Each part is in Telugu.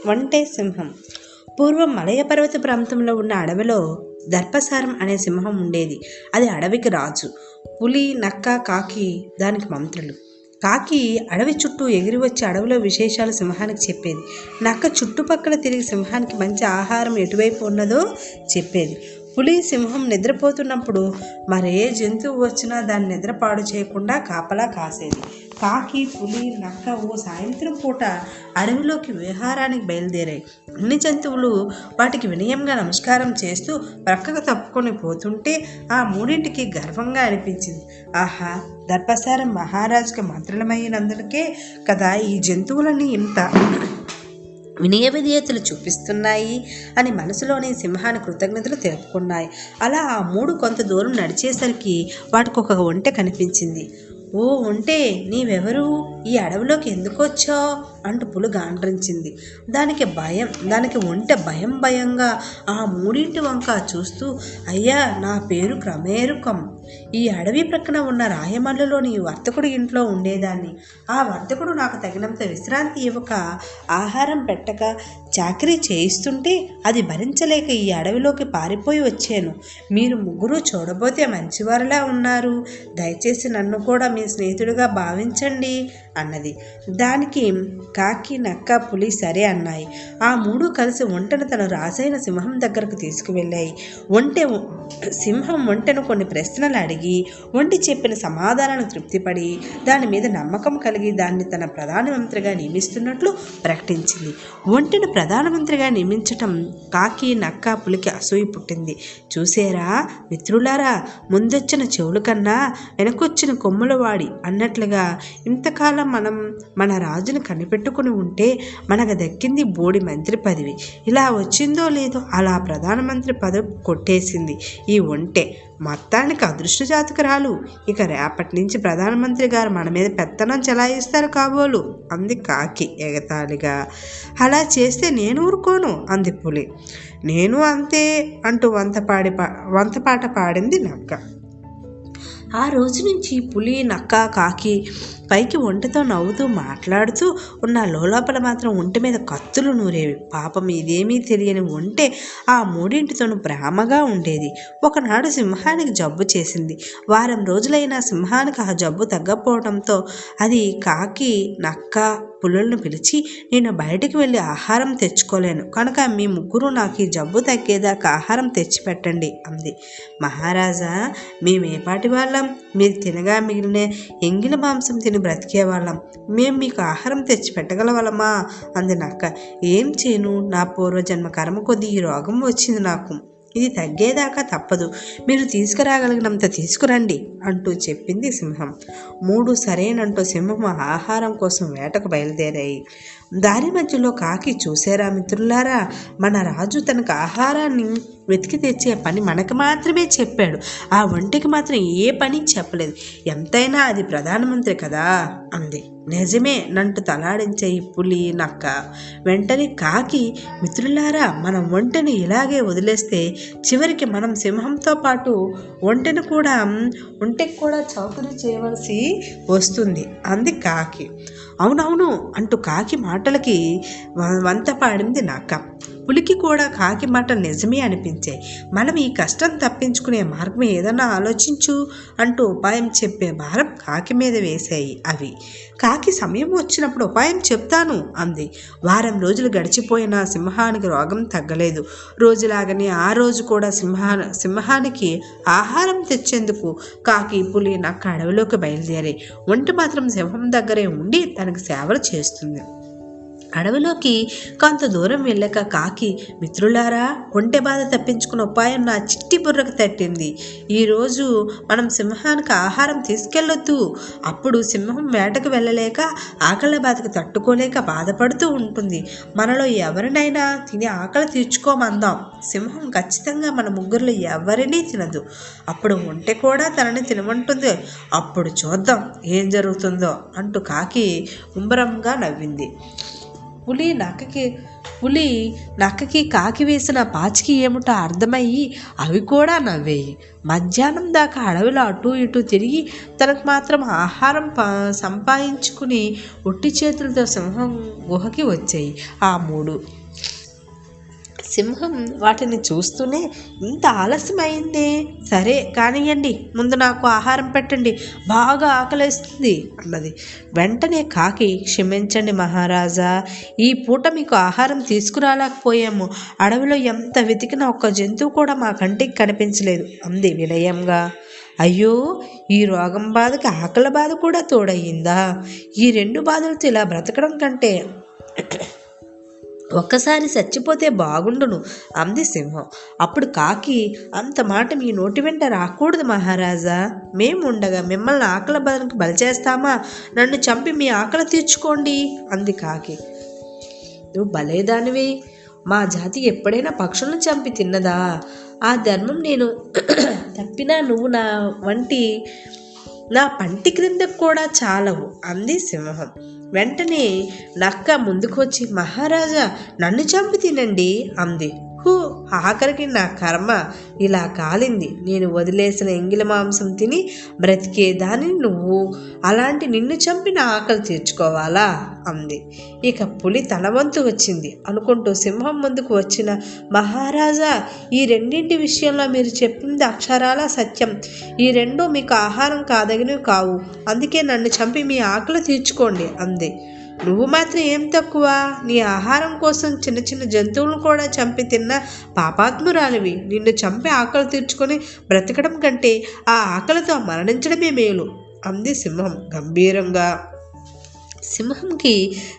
ఒంటె సింహం. పూర్వం మలయ పర్వత ప్రాంతంలో ఉన్న అడవిలో దర్పసారం అనే సింహం ఉండేది. అది అడవికి రాజు. పులి, నక్క, కాకి దానికి మంత్రులు. కాకి అడవి చుట్టూ ఎగిరి వచ్చి అడవిలో విశేషాలు సింహానికి చెప్పేది. నక్క చుట్టుపక్కల తిరిగి సింహానికి మంచి ఆహారం ఎటువైపు ఉన్నదో చెప్పేది. పులి సింహం నిద్రపోతున్నప్పుడు మరే జంతువు వచ్చినా దాన్ని నిద్ర పాడు చేయకుండా కాపలా కాసేది. కాకి, పులి, నక్క ఓ సాయంత్రం పూట అడవిలోకి విహారానికి బయలుదేరాయి. అన్ని జంతువులు వాటికి వినయంగా నమస్కారం చేస్తూ ప్రక్కకు తప్పుకొని పోతుంటే ఆ మూడింటికి గర్వంగా అనిపించింది. ఆహా, దర్పసారం మహారాజుకి మంత్రులమైనందుకే కదా ఈ జంతువులన్నీ ఇంత వినయ విధేయతలు చూపిస్తున్నాయి అని మనసులోని సింహాన్ని కృతజ్ఞతలు తెలుపుకున్నాయి. అలా ఆ మూడు కొంత దూరం నడిచేసరికి వాటికి ఒక ఒంటె కనిపించింది. ఓ ఒంటె, నీవెవరు? ఈ అడవిలోకి ఎందుకు వచ్చావు అంటూ పులి గాండ్రించింది. దానికి ఒంటె భయంగా ఆ మూడింటి వంక చూస్తూ, అయ్యా, నా పేరు క్రమేరుకం. ఈ అడవి ప్రక్కన ఉన్న రాయమల్లులోని వర్తకుడి ఇంట్లో ఉండేదాన్ని. ఆ వర్తకుడు నాకు తగినంత విశ్రాంతి ఇవ్వక, ఆహారం పెట్టక చాకరీ చేయిస్తుంటే అది భరించలేక ఈ అడవిలోకి పారిపోయి వచ్చాను. మీరు ముగ్గురు చూడబోతే మంచివారిలా ఉన్నారు. దయచేసి నన్ను కూడా మీ స్నేహితుడిగా భావించండి అన్నది. దానికి కాకి, నక్క, పులి సరే అన్నాయి. ఆ మూడు కలిసి ఒంటెను తన రాజైన సింహం దగ్గరకు తీసుకువెళ్ళాయి. సింహం ఒంటెను కొన్ని ప్రశ్నలు అడిగి ఒంటె చెప్పిన సమాధానాన్ని తృప్తిపడి దాని మీద నమ్మకం కలిగి దాన్ని తన ప్రధానమంత్రిగా నియమిస్తున్నట్లు ప్రకటించింది. ఒంటెను ప్రధానమంత్రిగా నియమించటం కాకి, నక్క, పులికి అసూయ పుట్టింది. చూసేరా మిత్రులారా, ముందొచ్చిన చెవుల కన్నా వెనకొచ్చిన కొమ్ముల వాడి అన్నట్లుగా ఇంతకాలం మనం మన రాజును కనిపెట్టుకుని ఉంటే మనకు దక్కింది బోడి మంత్రి పదవి. ఇలా వచ్చిందో లేదో అలా ప్రధానమంత్రి పదవి కొట్టేసింది ఈ ఒంటె. మొత్తానికి అదృష్ట జాతకురాలు. ఇక రేపటి నుంచి ప్రధానమంత్రి గారు మన మీద పెత్తనం చెలాయిస్తారు కాబోలు అంది కాకి ఎగతాళిగా. అలా చేస్తే నేను ఊరుకోను అంది పులి. నేను అంతే అంటూ వంతపాట పాడింది నక్క. ఆ రోజు నుంచి పులి, నక్క, కాకి పైకి ఒంటెతో నవ్వుతూ మాట్లాడుతూ ఉన్న లోపల మాత్రం ఒంటె మీద కత్తులు నూరేవి. పాపం ఇదేమీ తెలియని ఒంటె ఆ మూడింటితోనూ ప్రేమగా ఉండేది. ఒకనాడు సింహానికి జబ్బు చేసింది. వారం రోజులైనా సింహానికి ఆ జబ్బు తగ్గపోవడంతో అది కాకి, నక్క, పులులను పిలిచి, నేను బయటికి వెళ్ళి ఆహారం తెచ్చుకోలేను కనుక మీ ముగ్గురు నాకు ఈ జబ్బు తగ్గేదాకా ఆహారం తెచ్చిపెట్టండి అంది. మహారాజా, మేమేపాటి వాళ్ళం? మీరు తినగా మిగిలిన ఎంగిలి మాంసం తిని బ్రతికేవాళ్ళం. మేము మీకు ఆహారం తెచ్చి పెట్టగలవాళ్ళమా అంది నక్క. ఏం చేయను, నా పూర్వజన్మ కర్మ కొద్దీ ఈ రోగం వచ్చింది నాకు. ఇది తగ్గేదాకా తప్పదు. మీరు తీసుకురాగలిగినంత తీసుకురండి అంటూ చెప్పింది సింహం. మూడు సరేనంటూ సింహం ఆహారం కోసం వేటకు బయలుదేరాయి. దారి మధ్యలో కాకి, చూసారా మిత్రులారా, మన రాజు తనకు ఆహారాన్ని వెతికి తెచ్చే పని మనకు మాత్రమే చెప్పాడు. ఆ ఒంటికి మాత్రం ఏ పని చెప్పలేదు. ఎంతైనా అది ప్రధానమంత్రి కదా అంది. నిజమే నంటూ తలాడించే ఈ పులి, నక్క. వెంటనే కాకి, మిత్రులారా, మనం ఒంటెని ఇలాగే వదిలేస్తే చివరికి మనం సింహంతో పాటు ఒంటెకి కూడా చౌకరీ చేయవలసి వస్తుంది అంది కాకి. అవునవును అంటూ కాకి మాటలకి వంత పాడింది నక్క. పులికి కూడా కాకి మాటలు నిజమే అనిపించాయి. మనం ఈ కష్టం తప్పించుకునే మార్గం ఏదన్నా ఆలోచించు అంటూ ఉపాయం చెప్పే భారం కాకి మీద వేశాయి అవి. కాకి సమయం వచ్చినప్పుడు ఉపాయం చెప్తాను అంది. వారం రోజులు గడిచిపోయినా సింహానికి రోగం తగ్గలేదు. రోజులాగానే ఆ రోజు కూడా సింహానికి ఆహారం తెచ్చేందుకు కాకి, పులి, నక్క అడవిలోకి బయలుదేరాయి. ఒంటె మాత్రం సింహం దగ్గరే ఉండి తనకు సేవలు చేస్తుంది. అడవిలోకి కొంత దూరం వెళ్ళాక కాకి, మిత్రులారా, ఒంటె బాధ తప్పించుకున్న ఉపాయం నా చిట్టి బుర్రకు తట్టింది. ఈరోజు మనం సింహానికి ఆహారం తీసుకెళ్ళొద్దు. అప్పుడు సింహం వేటకు వెళ్ళలేక ఆకలి బాధకు తట్టుకోలేక బాధపడుతూ ఉంటుంది. మనలో ఎవరినైనా తిని ఆకలి తీర్చుకోమందాం. సింహం ఖచ్చితంగా మన ముగ్గురులో ఎవరినీ తినదు. అప్పుడు ఒంటె కూడా తనని తినమంటుంది. అప్పుడు చూద్దాం ఏం జరుగుతుందో అంటూ కాకి ఉంబరంగా నవ్వింది. పులి నక్కకి కాకి వేసిన పాచికి ఏమిటో అర్థమయ్యి అవి కూడా నవ్వేయి. మధ్యాహ్నం దాకా అడవిలో అటూ ఇటూ తిరిగి తనకు మాత్రం ఆహారం సంపాదించుకుని ఒట్టి చేతులతో సింహం గుహకి వచ్చాయి ఆ మూడు. సింహం వాటిని చూస్తూనే, ఇంత ఆలస్యమైందే, సరే కానివ్వండి, ముందు నాకు ఆహారం పెట్టండి, బాగా ఆకలేస్తుంది అన్నది. వెంటనే కాకి, క్షమించండి మహారాజా, ఈ పూట మీకు ఆహారం తీసుకురాలేకపోయాము. అడవిలో ఎంత వెతికినా ఒక్క జంతువు కూడా మా కంటికి కనిపించలేదు అంది వినయంగా. అయ్యో, ఈ రోగం బాధకి ఆకలి బాధ కూడా తోడయ్యిందా? ఈ రెండు బాధలతో ఇలా బ్రతకడం కంటే ఒక్కసారి చచ్చిపోతే బాగుండును అంది సింహం. అప్పుడు కాకి, అంత మాట మీ నోటి వెంట రాకూడదు మహారాజా, మేము ఉండగా మిమ్మల్ని ఆకలి బాధకు బలి చేస్తామా? నన్ను చంపి మీ ఆకలి తీర్చుకోండి అంది కాకి. నువ్వు భలేదానివి, మా జాతి ఎప్పుడైనా పక్షులను చంపి తిన్నదా? ఆ ధర్మం నేను తప్పినా నువ్వు నా పంటి క్రిందకు కూడా చాలవు అంది సింహం. వెంటనే నక్క ముందుకు వచ్చి, మహారాజా నన్ను చంపి తినండి అంది. ఆఖరికి నా కర్మ ఇలా కాలింది. నేను వదిలేసిన ఎంగిలి మాంసం తిని బ్రతికేదాన్ని నువ్వు అలాంటి నిన్ను చంపి నా ఆకలి తీర్చుకోవాలా అంది. ఇక పులి తన వంతు వచ్చింది అనుకుంటూ సింహం ముందుకు వచ్చిన, మహారాజా, ఈ రెండింటి విషయంలో మీరు చెప్పింది అక్షరాల సత్యం. ఈ రెండూ మీకు ఆహారం కాదగినవి కావు, అందుకే నన్ను చంపి మీ ఆకలి తీర్చుకోండి అంది. నువ్వు మాత్రం ఏం తక్కువ, నీ ఆహారం కోసం చిన్న చిన్న జంతువులను కూడా చంపి తిన్న పాపాత్మురాలివి. నిన్ను చంపి ఆకలి తీర్చుకొని బ్రతకడం కంటే ఆ ఆకలితో మరణించడమే మేలు అంది సింహం గంభీరంగా. సింహంకి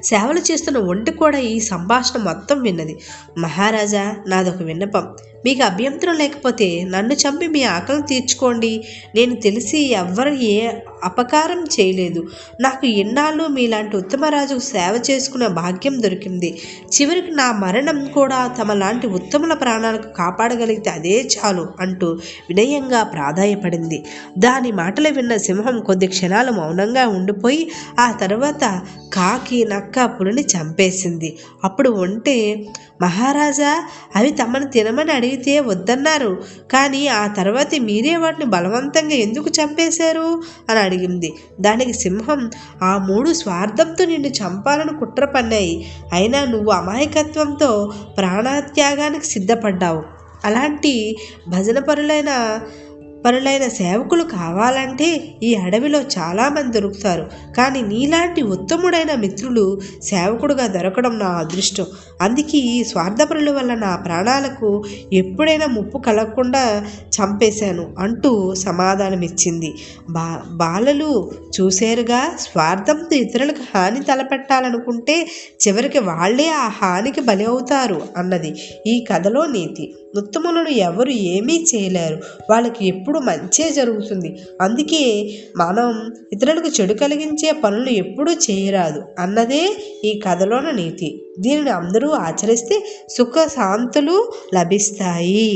సేవలు చేస్తున్న ఒంటి కూడా ఈ సంభాషణ మొత్తం విన్నది. మహారాజా, నాదొక విన్నపం, మీకు అభ్యంతరం లేకపోతే నన్ను చంపి మీ ఆకలి తీర్చుకోండి. నేను తెలిసి ఎవ్వరు ఏ అపకారం చేయలేదు. నాకు ఎన్నాళ్ళు మీలాంటి ఉత్తమరాజుకు సేవ చేసుకునే భాగ్యం దొరికింది. చివరికి నా మరణం కూడా తమ లాంటి ఉత్తముల ప్రాణాలకు కాపాడగలిగితే అదే చాలు అంటూ వినయంగా ప్రాధాయపడింది. దాని మాటలు విన్న సింహం కొద్ది క్షణాలు మౌనంగా ఉండిపోయి ఆ తర్వాత కాకి, నక్క, పులిని చంపేసింది. అప్పుడు ఒంటె, మహారాజా, అవి తమను తినమని అడిగితే వద్దన్నారు, కానీ ఆ తర్వాత మీరే వాటిని బలవంతంగా ఎందుకు చంపేశారు అని అడిగింది. దానికి సింహం, ఆ మూడు స్వార్థంతో నిన్ను చంపాలని కుట్ర పన్నాయి. అయినా నువ్వు అమాయకత్వంతో ప్రాణత్యాగానికి సిద్ధపడ్డావు. అలాంటి భజన పరులైన సేవకులు కావాలంటే ఈ అడవిలో చాలామంది దొరుకుతారు, కానీ నీలాంటి ఉత్తముడైన మిత్రులు సేవకుడుగా దొరకడం నా అదృష్టం. అందుకే ఈ స్వార్థపరుల వల్ల నా ప్రాణాలకు ఎప్పుడైనా ముప్పు కలగకుండా చంపేశాను అంటూ సమాధానమిచ్చింది. బాలలు చూశారుగా, స్వార్థంతో ఇతరులకు హాని తలపెట్టాలనుకుంటే చివరికి వాళ్లే ఆ హానికి బలి అవుతారు అన్నది ఈ కథలో నీతి. ఉత్తములను ఎవరు ఏమీ చేయలేరు, వాళ్ళకి ఎప్పుడు మంచే జరుగుతుంది. అందుకే మనం ఇతరులకు చెడు కలిగించే పనులు ఎప్పుడూ చేయరాదు అన్నదే ఈ కథలోని నీతి. దీనిని అందరూ ఆచరిస్తే సుఖ శాంతులు లభిస్తాయి.